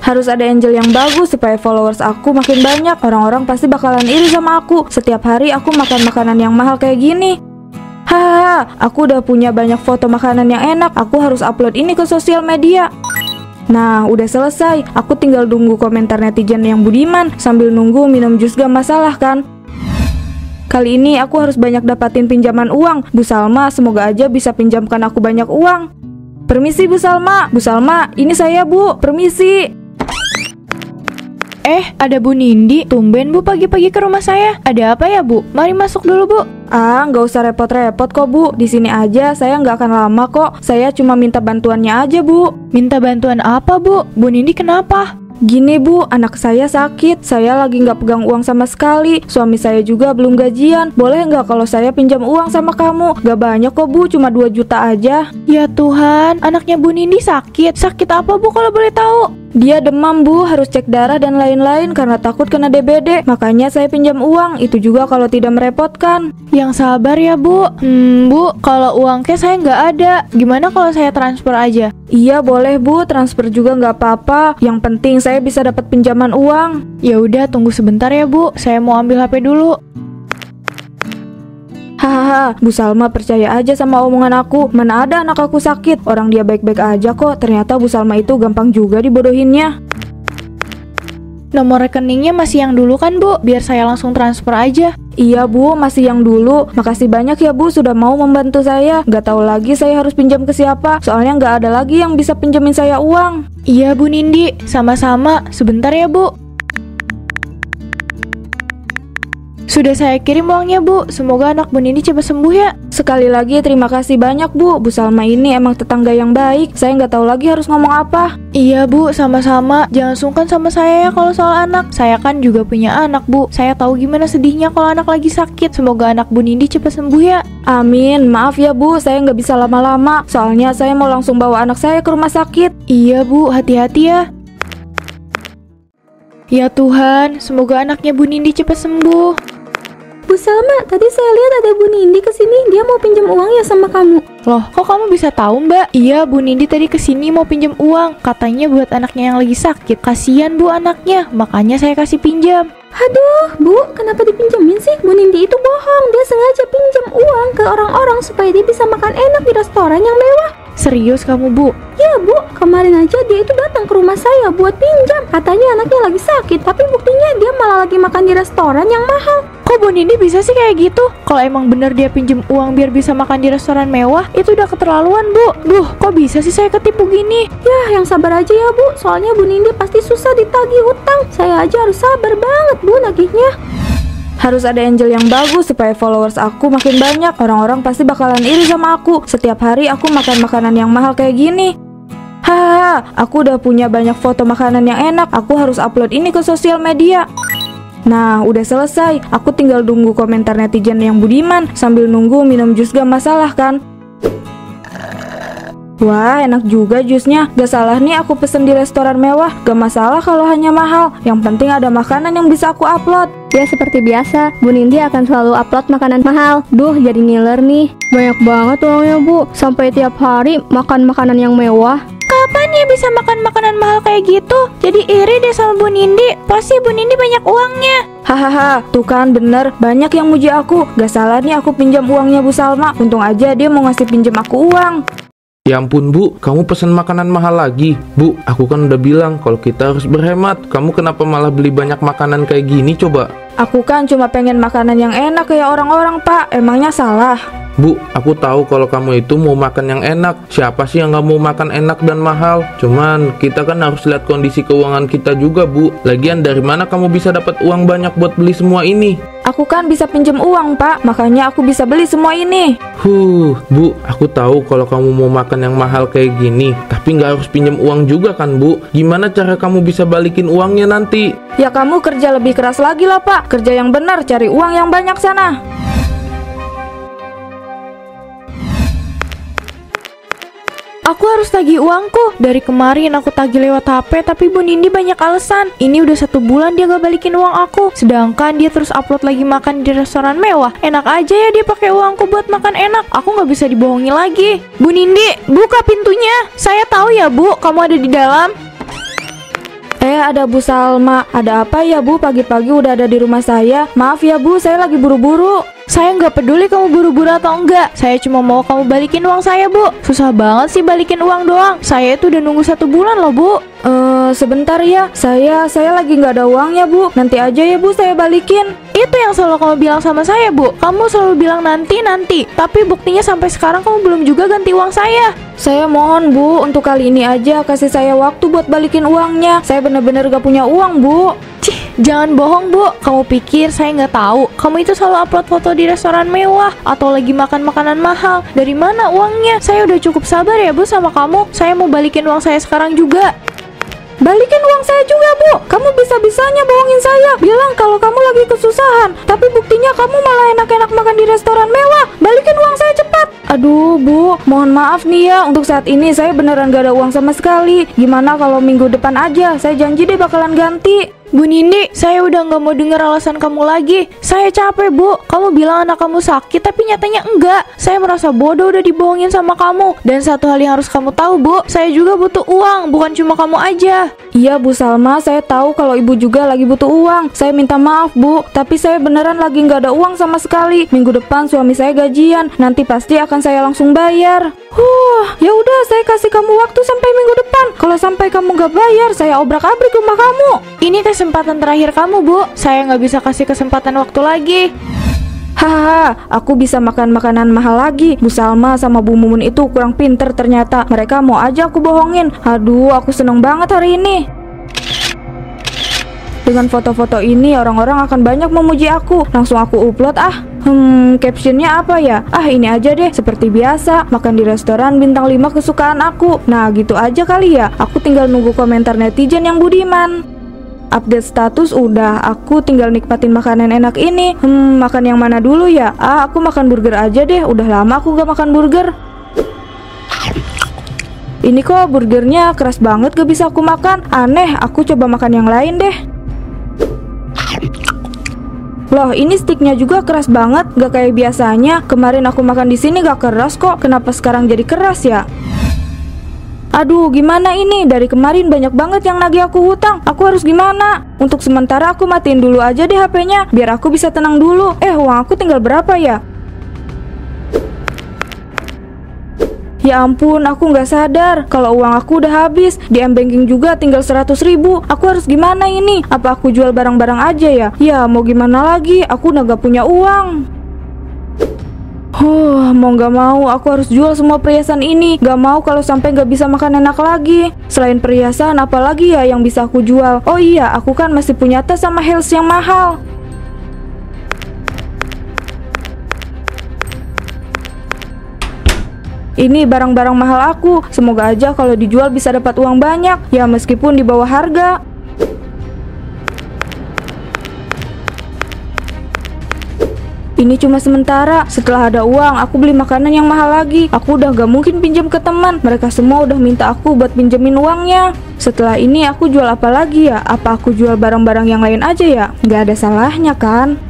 Harus ada angel yang bagus supaya followers aku makin banyak. Orang-orang pasti bakalan iri sama aku. Setiap hari aku makan makanan yang mahal kayak gini. Hahaha, aku udah punya banyak foto makanan yang enak. Aku harus upload ini ke sosial media. Nah, udah selesai. Aku tinggal nunggu komentar netizen yang budiman. Sambil nunggu minum jus gak masalah kan? Kali ini aku harus banyak dapatin pinjaman uang. Bu Salma, semoga aja bisa pinjamkan aku banyak uang. Permisi Bu Salma. Bu Salma, ini saya Bu. Permisi. Ada Bu Nindi. Tumben Bu pagi-pagi ke rumah saya. Ada apa ya Bu? Mari masuk dulu Bu. Nggak usah repot-repot kok Bu. Di sini aja, saya nggak akan lama kok. Saya cuma minta bantuannya aja Bu. Minta bantuan apa Bu? Bu Nindi kenapa? Gini Bu, anak saya sakit. Saya lagi nggak pegang uang sama sekali. Suami saya juga belum gajian. Boleh nggak kalau saya pinjam uang sama kamu? Gak banyak kok Bu, cuma 2 juta aja. Ya Tuhan, anaknya Bu Nindi sakit. Sakit apa Bu kalau boleh tahu? Dia demam Bu, harus cek darah dan lain-lain karena takut kena DBD. Makanya saya pinjam uang, itu juga kalau tidak merepotkan. Yang sabar ya Bu. Bu, kalau uang cash saya nggak ada. Gimana kalau saya transfer aja? Iya boleh Bu, transfer juga nggak apa-apa. Yang penting saya bisa dapat pinjaman uang. Ya udah, tunggu sebentar ya Bu. Saya mau ambil HP dulu. Hahaha, Bu Salma percaya aja sama omongan aku. Mana ada anak aku sakit. Orang dia baik-baik aja kok. Ternyata Bu Salma itu gampang juga dibodohinnya. Nomor rekeningnya masih yang dulu kan Bu? Biar saya langsung transfer aja. Iya Bu, masih yang dulu. Makasih banyak ya Bu sudah mau membantu saya. Gak tahu lagi saya harus pinjam ke siapa. Soalnya gak ada lagi yang bisa pinjemin saya uang. Iya Bu Nindi, sama-sama. Sebentar ya Bu. Sudah saya kirim uangnya Bu. Semoga anak Bu Nindi cepat sembuh ya. Sekali lagi terima kasih banyak Bu. Bu Salma ini emang tetangga yang baik. Saya nggak tahu lagi harus ngomong apa. Iya Bu, sama-sama. Jangan sungkan sama saya ya kalau soal anak. Saya kan juga punya anak Bu. Saya tahu gimana sedihnya kalau anak lagi sakit. Semoga anak Bu Nindi cepat sembuh ya. Amin. Maaf ya Bu, saya nggak bisa lama-lama. Soalnya saya mau langsung bawa anak saya ke rumah sakit. Iya Bu, hati-hati ya. Ya Tuhan, semoga anaknya Bu Nindi cepat sembuh. Bu Salma, tadi saya lihat ada Bu Nindi kesini. Dia mau pinjam uang ya sama kamu. Loh, kok kamu bisa tahu Mbak? Iya, Bu Nindi tadi kesini mau pinjam uang. Katanya buat anaknya yang lagi sakit. Kasian Bu anaknya, makanya saya kasih pinjam. Aduh, Bu, kenapa dipinjemin sih? Bu Nindi itu bohong. Dia sengaja pinjam uang ke orang-orang supaya dia bisa makan enak di restoran yang mewah. Serius kamu Bu? Ya Bu, kemarin aja dia itu datang ke rumah saya buat pinjam. Katanya anaknya lagi sakit, tapi buktinya dia malah lagi makan di restoran yang mahal. Kok Bu Nindi bisa sih kayak gitu? Kalau emang bener dia pinjem uang biar bisa makan di restoran mewah, itu udah keterlaluan Bu. Duh, kok bisa sih saya ketipu gini? Ya, yang sabar aja ya Bu. Soalnya Bu Nindi pasti susah ditagih hutang. Saya aja harus sabar banget Bu nagihnya. Harus ada angel yang bagus supaya followers aku makin banyak. Orang-orang pasti bakalan iri sama aku. Setiap hari aku makan makanan yang mahal kayak gini. Hahaha, aku udah punya banyak foto makanan yang enak. Aku harus upload ini ke sosial media. Nah, udah selesai. Aku tinggal nunggu komentar netizen yang budiman. Sambil nunggu minum jus gak masalah kan? Wah, enak juga jusnya. Gak salah nih aku pesen di restoran mewah. Gak masalah kalau hanya mahal. Yang penting ada makanan yang bisa aku upload. Ya seperti biasa, Bu Nindi akan selalu upload makanan mahal. Duh, jadi ngiler nih. Banyak banget uangnya Bu. Sampai tiap hari makan makanan yang mewah. Kapan ya bisa makan makanan mahal kayak gitu? Jadi iri deh sama Bu Nindi. Pasti Bu Nindi banyak uangnya. Hahaha, tuh kan bener. Banyak yang muji aku. Gak salah nih aku pinjam uangnya Bu Salma. Untung aja dia mau ngasih pinjam aku uang. Ya ampun Bu, kamu pesen makanan mahal lagi. Bu, aku kan udah bilang kalau kita harus berhemat. Kamu kenapa malah beli banyak makanan kayak gini coba? Aku kan cuma pengen makanan yang enak kayak orang-orang Pak. Emangnya salah? Bu, aku tahu kalau kamu itu mau makan yang enak. Siapa sih yang gak mau makan enak dan mahal? Cuman kita kan harus lihat kondisi keuangan kita juga Bu. Lagian dari mana kamu bisa dapat uang banyak buat beli semua ini? Aku kan bisa pinjam uang Pak. Makanya aku bisa beli semua ini. Bu, aku tahu kalau kamu mau makan yang mahal kayak gini. Tapi gak harus pinjam uang juga kan Bu? Gimana cara kamu bisa balikin uangnya nanti? Ya kamu kerja lebih keras lagi lah Pak. Kerja yang benar, cari uang yang banyak sana. Aku harus tagih uangku. Dari kemarin aku tagih lewat HP, tapi Bu Nindi banyak alasan. Ini udah 1 bulan dia gak balikin uang aku. Sedangkan dia terus upload lagi makan di restoran mewah. Enak aja ya dia pakai uangku buat makan enak. Aku gak bisa dibohongi lagi. Bu Nindi, buka pintunya. Saya tahu ya Bu, kamu ada di dalam. ada Bu Salma. Ada apa ya Bu, pagi-pagi udah ada di rumah saya? Maaf ya Bu, saya lagi buru-buru. Saya nggak peduli kamu buru-buru atau enggak. Saya cuma mau kamu balikin uang saya, Bu. Susah banget sih balikin uang doang. Saya itu udah nunggu 1 bulan loh, Bu. Sebentar ya. Saya lagi nggak ada uangnya Bu. Nanti aja ya Bu saya balikin. Itu yang selalu kamu bilang sama saya, Bu. Kamu selalu bilang nanti. Tapi buktinya sampai sekarang kamu belum juga ganti uang saya. Saya mohon Bu, untuk kali ini aja kasih saya waktu buat balikin uangnya. Saya bener-bener gak punya uang Bu. Cih, jangan bohong, Bu. Kamu pikir saya nggak tahu? Kamu itu selalu upload foto di restoran mewah atau lagi makan makanan mahal. Dari mana uangnya? Saya udah cukup sabar ya, Bu, sama kamu. Saya mau balikin uang saya sekarang juga. Balikin uang saya juga Bu. Kamu bisa-bisanya bohongin saya, bilang kalau kamu lagi kesusahan, tapi buktinya kamu malah enak-enak makan di restoran mewah. Balikin uang saya cepat. Aduh Bu, mohon maaf nih ya, untuk saat ini saya beneran gak ada uang sama sekali. Gimana kalau minggu depan aja? Saya janji deh bakalan ganti. Bu Nindi, saya udah nggak mau dengar alasan kamu lagi. Saya capek, Bu. Kamu bilang anak kamu sakit, tapi nyatanya enggak. Saya merasa bodoh udah dibohongin sama kamu. Dan satu hal yang harus kamu tahu, Bu, saya juga butuh uang, bukan cuma kamu aja. Iya Bu Salma, saya tahu kalau Ibu juga lagi butuh uang. Saya minta maaf Bu, tapi saya beneran lagi nggak ada uang sama sekali. Minggu depan suami saya gajian, nanti pasti akan saya langsung bayar. Ya udah, saya kasih kamu waktu sampai minggu depan. Kalau sampai kamu nggak bayar, saya obrak-abrik rumah kamu. Ini kesempatan terakhir kamu, Bu. Saya nggak bisa kasih kesempatan waktu lagi. Hahaha, aku bisa makan makanan mahal lagi. Bu Salma sama Bu Mumun itu kurang pinter ternyata. Mereka mau aja aku bohongin. Aduh, aku seneng banget hari ini. Dengan foto-foto ini orang-orang akan banyak memuji aku. Langsung aku upload ah. Captionnya apa ya? Ini aja deh, seperti biasa, makan di restoran bintang 5 kesukaan aku. Nah, gitu aja kali ya. Aku tinggal nunggu komentar netizen yang budiman. Update status udah, aku tinggal nikmatin makanan enak ini. Makan yang mana dulu ya? Aku makan burger aja deh, udah lama aku gak makan burger. Ini kok burgernya keras banget gak bisa aku makan. Aneh, aku coba makan yang lain deh. Loh, ini sticknya juga keras banget, gak kayak biasanya. Kemarin aku makan di sini gak keras kok, kenapa sekarang jadi keras ya? Aduh, gimana ini? Dari kemarin banyak banget yang nagih aku hutang. Aku harus gimana? Untuk sementara aku matiin dulu aja deh HP-nya, biar aku bisa tenang dulu. Uang aku tinggal berapa ya? Ya ampun, aku nggak sadar kalau uang aku udah habis. Di M-Banking juga tinggal 100.000. Aku harus gimana ini? Apa aku jual barang-barang aja ya? Ya mau gimana lagi? Aku udah gak punya uang. Mau gak mau aku harus jual semua perhiasan ini. Gak mau kalau sampai gak bisa makan enak lagi. Selain perhiasan, apa lagi ya yang bisa aku jual? Oh iya, aku kan masih punya tas sama heels yang mahal. Ini barang-barang mahal aku. Semoga aja kalau dijual bisa dapat uang banyak. Ya meskipun di bawah harga. Ini cuma sementara. Setelah ada uang, aku beli makanan yang mahal lagi. Aku udah gak mungkin pinjam ke teman. Mereka semua udah minta aku buat pinjemin uangnya. Setelah ini aku jual apa lagi ya? Apa aku jual barang-barang yang lain aja ya? Gak ada salahnya kan?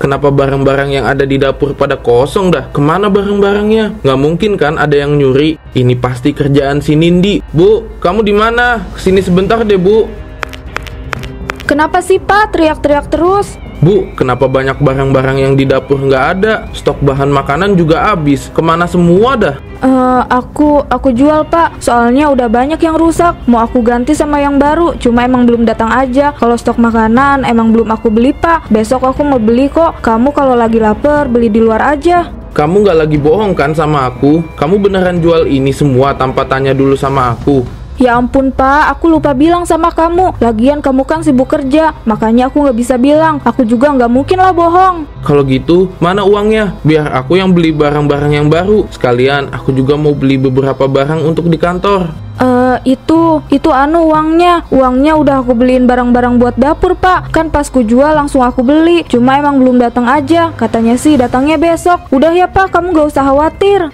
Kenapa barang-barang yang ada di dapur pada kosong dah? Kemana barang-barangnya? Nggak mungkin kan ada yang nyuri? Ini pasti kerjaan si Nindi. Bu, kamu di mana? Sini sebentar deh, Bu. Kenapa sih Pak teriak-teriak terus? Bu, kenapa banyak barang-barang yang di dapur nggak ada? Stok bahan makanan juga habis. Kemana semua dah? Aku jual Pak. Soalnya udah banyak yang rusak. Mau aku ganti sama yang baru. Cuma emang belum datang aja. Kalau stok makanan emang belum aku beli Pak. Besok aku mau beli kok. Kamu kalau lagi lapar beli di luar aja. Kamu nggak lagi bohong kan sama aku? Kamu beneran jual ini semua tanpa tanya dulu sama aku? Ya ampun Pak, aku lupa bilang sama kamu. Lagian kamu kan sibuk kerja, makanya aku nggak bisa bilang. Aku juga nggak mungkin lah bohong. Kalau gitu, mana uangnya? Biar aku yang beli barang-barang yang baru. Sekalian, aku juga mau beli beberapa barang untuk di kantor. Itu uangnya. Uangnya udah aku beliin barang-barang buat dapur Pak. Kan pas ku jual langsung aku beli. Cuma emang belum datang aja. Katanya sih datangnya besok. Udah ya Pak, kamu gak usah khawatir.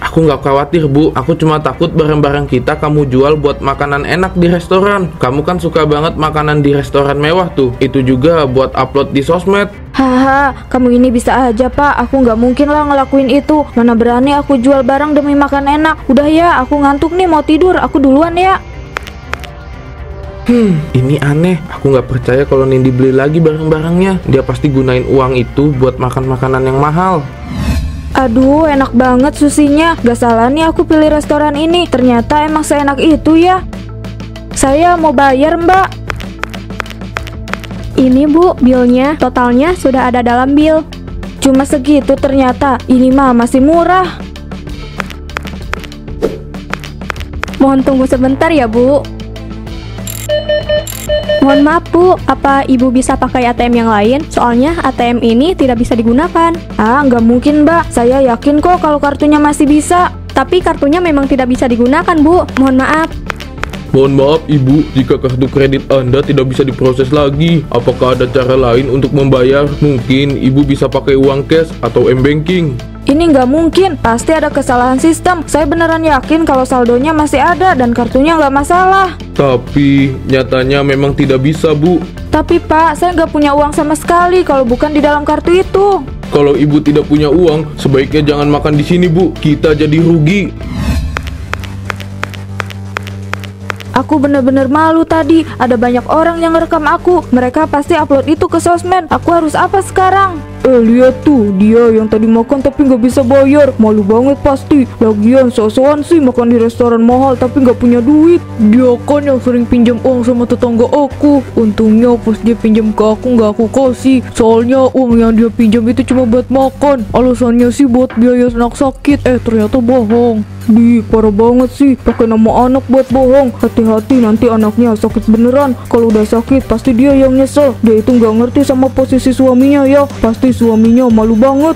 Aku nggak khawatir Bu. Aku cuma takut barang-barang kita kamu jual buat makanan enak di restoran. Kamu kan suka banget makanan di restoran mewah tuh. Itu juga buat upload di sosmed. Haha, kamu ini bisa aja Pak. Aku nggak mungkin lah ngelakuin itu. Mana berani aku jual barang demi makan enak. Udah ya, aku ngantuk nih mau tidur. Aku duluan ya. Ini aneh. Aku nggak percaya kalau Nindi beli lagi barang-barangnya. Dia pasti gunain uang itu buat makan makanan yang mahal. Aduh, enak banget susinya. Gak salah nih aku pilih restoran ini. Ternyata emang seenak itu ya. Saya mau bayar, Mbak. Ini Bu, bilnya. Totalnya sudah ada dalam bil. Cuma segitu ternyata. Ini mah masih murah. Mohon tunggu sebentar ya Bu. Mohon maaf Bu, apa Ibu bisa pakai ATM yang lain? Soalnya ATM ini tidak bisa digunakan. Ah, nggak mungkin Mbak. Saya yakin kok kalau kartunya masih bisa. Tapi kartunya memang tidak bisa digunakan Bu. Mohon maaf. Mohon maaf Ibu, jika kartu kredit Anda tidak bisa diproses lagi. Apakah ada cara lain untuk membayar? Mungkin Ibu bisa pakai uang cash atau m-banking. Ini nggak mungkin, pasti ada kesalahan sistem. Saya beneran yakin kalau saldonya masih ada dan kartunya nggak masalah. Tapi nyatanya memang tidak bisa Bu. Tapi Pak, saya nggak punya uang sama sekali kalau bukan di dalam kartu itu. Kalau Ibu tidak punya uang, sebaiknya jangan makan di sini Bu. Kita jadi rugi. Aku bener-bener malu tadi. Ada banyak orang yang ngerekam aku. Mereka pasti upload itu ke sosmed. Aku harus apa sekarang? Lihat tuh, dia yang tadi makan tapi nggak bisa bayar. Malu banget pasti. Lagian so-soan sih makan di restoran mahal tapi nggak punya duit. Dia kan yang sering pinjam uang sama tetangga aku. Untungnya pas dia pinjam ke aku nggak aku kasih. Soalnya uang yang dia pinjam itu cuma buat makan. Alasannya sih buat biaya anak sakit. Ternyata bohong. Parah banget sih, pakai nama anak buat bohong. Hati-hati nanti anaknya sakit beneran. Kalau udah sakit pasti dia yang nyesel. Dia itu nggak ngerti sama posisi suaminya ya. Pasti suaminya malu banget.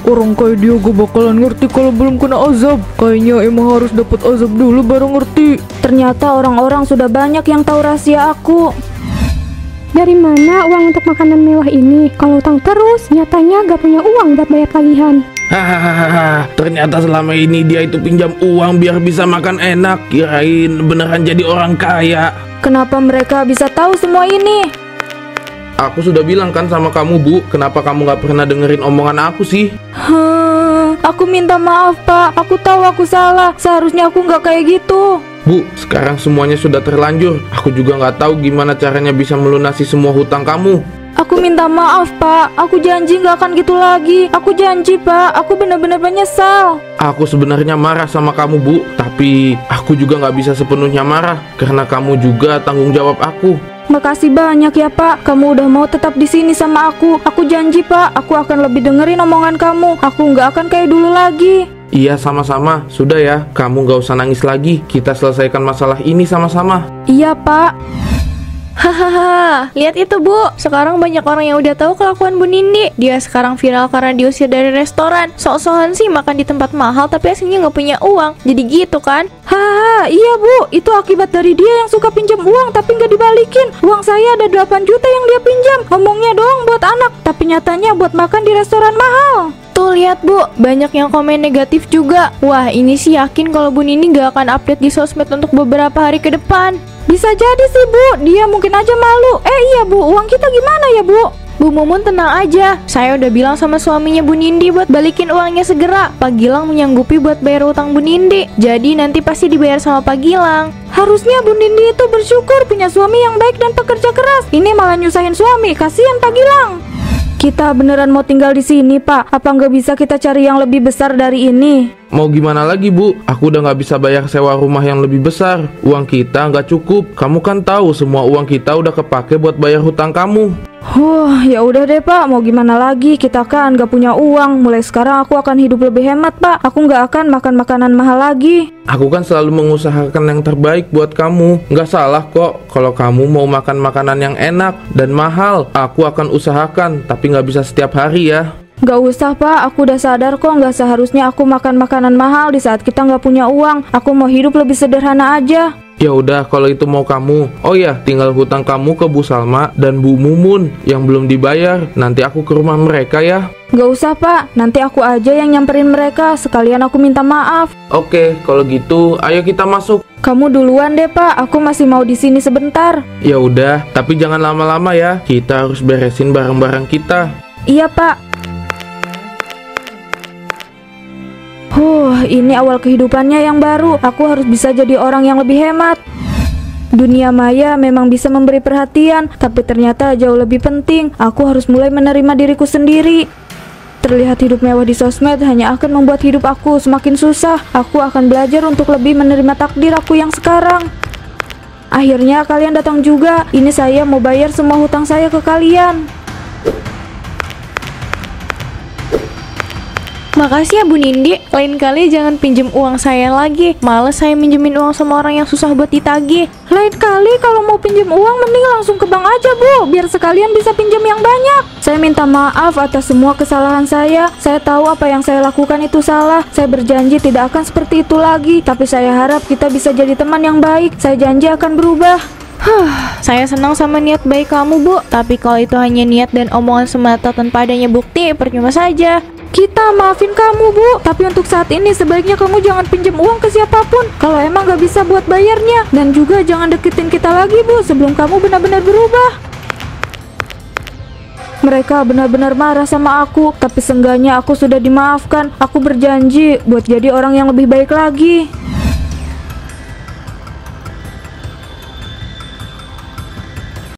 Orang kayak dia gak bakalan ngerti kalau belum kena azab. Kayaknya emang harus dapat azab dulu baru ngerti. Ternyata orang-orang sudah banyak yang tahu rahasia aku. Dari mana uang untuk makanan mewah ini? Kalau utang terus, nyatanya gak punya uang buat bayar tagihan. Hahaha, ternyata selama ini dia itu pinjam uang biar bisa makan enak. Kirain beneran jadi orang kaya. Kenapa mereka bisa tahu semua ini? Aku sudah bilang kan sama kamu Bu, kenapa kamu gak pernah dengerin omongan aku sih? Aku minta maaf Pak, aku tahu aku salah. Seharusnya aku nggak kayak gitu. Bu, sekarang semuanya sudah terlanjur. Aku juga nggak tahu gimana caranya bisa melunasi semua hutang kamu. Aku minta maaf Pak, aku janji nggak akan gitu lagi. Aku janji Pak, aku benar-benar menyesal. Aku sebenarnya marah sama kamu Bu, tapi aku juga nggak bisa sepenuhnya marah karena kamu juga tanggung jawab aku. Makasih banyak ya Pak, kamu udah mau tetap di sini sama aku. Aku janji Pak, aku akan lebih dengerin omongan kamu. Aku nggak akan kayak dulu lagi. Iya sama-sama, sudah ya, kamu nggak usah nangis lagi. Kita selesaikan masalah ini sama-sama. Iya Pak. Hahaha, lihat itu Bu. Sekarang banyak orang yang udah tahu kelakuan Bu Nindi. Dia sekarang viral karena diusir dari restoran. Sok-sokan sih makan di tempat mahal tapi aslinya nggak punya uang. Jadi gitu kan? Hahaha, iya Bu. Itu akibat dari dia yang suka pinjam uang tapi nggak dibalikin. Uang saya ada 8 juta yang dia pinjam. Ngomongnya doang buat anak, tapi nyatanya buat makan di restoran mahal. Tuh lihat Bu, banyak yang komen negatif juga. Wah, ini sih yakin kalau Bu Nindi gak akan update di sosmed untuk beberapa hari ke depan. Bisa jadi sih Bu, dia mungkin aja malu. Iya Bu, uang kita gimana ya Bu? Bu Mumun tenang aja, saya udah bilang sama suaminya Bu Nindi buat balikin uangnya segera. Pak Gilang menyanggupi buat bayar utang Bu Nindi. Jadi nanti pasti dibayar sama Pak Gilang. Harusnya Bu Nindi itu bersyukur punya suami yang baik dan pekerja keras. Ini malah nyusahin suami, kasihan Pak Gilang. Kita beneran mau tinggal di sini Pak. Apa nggak bisa kita cari yang lebih besar dari ini? Mau gimana lagi Bu? Aku udah nggak bisa bayar sewa rumah yang lebih besar. Uang kita nggak cukup. Kamu kan tahu semua uang kita udah kepake buat bayar hutang kamu. Ya udah deh Pak, mau gimana lagi? Kita kan nggak punya uang. Mulai sekarang aku akan hidup lebih hemat Pak. Aku nggak akan makan makanan mahal lagi. Aku kan selalu mengusahakan yang terbaik buat kamu. Nggak salah kok kalau kamu mau makan makanan yang enak dan mahal. Aku akan usahakan, tapi nggak bisa setiap hari ya. Gak usah Pak, aku udah sadar kok nggak seharusnya aku makan makanan mahal di saat kita nggak punya uang. Aku mau hidup lebih sederhana aja. Ya udah kalau itu mau kamu. Oh ya, tinggal hutang kamu ke Bu Salma dan Bu Mumun yang belum dibayar. Nanti aku ke rumah mereka ya. Gak usah Pak, nanti aku aja yang nyamperin mereka, sekalian aku minta maaf. Oke, kalau gitu ayo kita masuk. Kamu duluan deh Pak, aku masih mau di sini sebentar. Ya udah, tapi jangan lama-lama ya. Kita harus beresin barang-barang kita. Iya Pak. Ini awal kehidupannya yang baru. Aku harus bisa jadi orang yang lebih hemat. Dunia maya memang bisa memberi perhatian, tapi ternyata jauh lebih penting. Aku harus mulai menerima diriku sendiri. Terlihat hidup mewah di sosmed hanya akan membuat hidup aku semakin susah. Aku akan belajar untuk lebih menerima takdir aku yang sekarang. Akhirnya kalian datang juga. Ini saya mau bayar semua hutang saya ke kalian. Makasih ya Bu Nindi, lain kali jangan pinjem uang saya lagi. Males saya minjemin uang sama orang yang susah buat ditagih. Lain kali kalau mau pinjam uang mending langsung ke bank aja Bu, biar sekalian bisa pinjam yang banyak. Saya minta maaf atas semua kesalahan saya. Saya tahu apa yang saya lakukan itu salah. Saya berjanji tidak akan seperti itu lagi. Tapi saya harap kita bisa jadi teman yang baik. Saya janji akan berubah. Saya senang sama niat baik kamu Bu, tapi kalau itu hanya niat dan omongan semata tanpa adanya bukti, percuma saja. Kita maafin kamu Bu, tapi untuk saat ini sebaiknya kamu jangan pinjam uang ke siapapun kalau emang gak bisa buat bayarnya. Dan juga jangan deketin kita lagi Bu sebelum kamu benar-benar berubah. Mereka benar-benar marah sama aku, tapi seenggaknya aku sudah dimaafkan. Aku berjanji buat jadi orang yang lebih baik lagi.